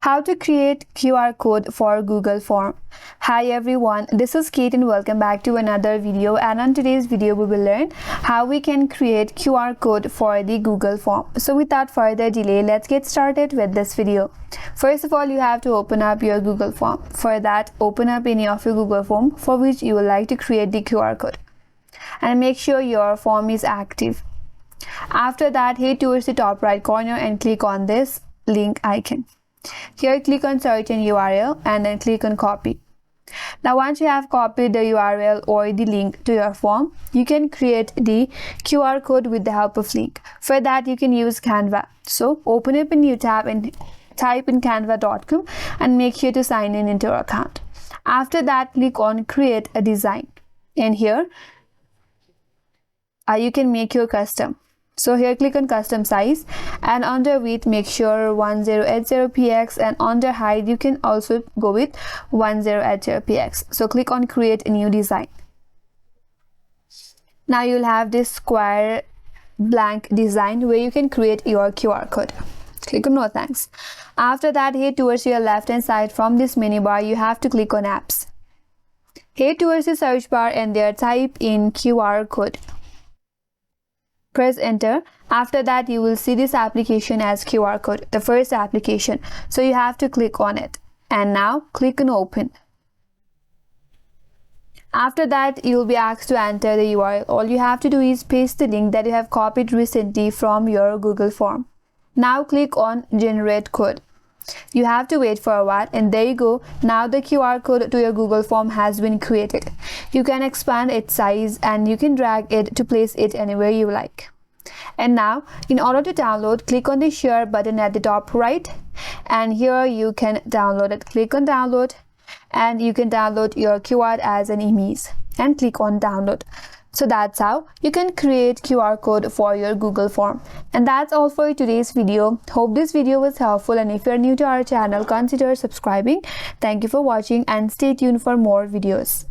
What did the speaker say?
How to create QR code for Google Form. Hi everyone, this is Kate and welcome back to another video, and on today's video we will learn how we can create QR code for the Google Form. So without further delay, let's get started with this video. First of all, you have to open up your Google Form. For that, open up any of your Google Form for which you would like to create the QR code, and make sure your form is active. After that, head towards the top right corner and click on this link icon. Here, click on search an URL and then click on copy. Now, once you have copied the URL or the link to your form, you can create the QR code with the help of link. For that, you can use Canva. So, open up a new tab and type in canva.com and make sure to sign in into your account. After that, click on create a design. And here, you can make your custom. So here, click on custom size, and under width make sure 1080px, and under height you can also go with 1080px. So click on create a new design. Now you'll have this square blank design where you can create your QR code. Click on no thanks. After that, head towards your left hand side. From this menu bar, you have to click on apps. Head towards the search bar and there type in QR code. Press enter. After that, you will see this application as QR code, the first application. So you have to click on it. And now click on open. After that, you will be asked to enter the URL. All you have to do is paste the link that you have copied recently from your Google Form. Now click on generate code. You have to wait for a while, and there you go. Now the QR code to your Google Form has been created. You can expand its size and you can drag it to place it anywhere you like. And now, in order to download, click on the share button at the top right, and here you can download it. Click on download, and you can download your QR as an image and click on download. So that's how you can create QR code for your Google Form. And that's all for today's video. Hope this video was helpful, and if you're new to our channel, consider subscribing. Thank you for watching and stay tuned for more videos.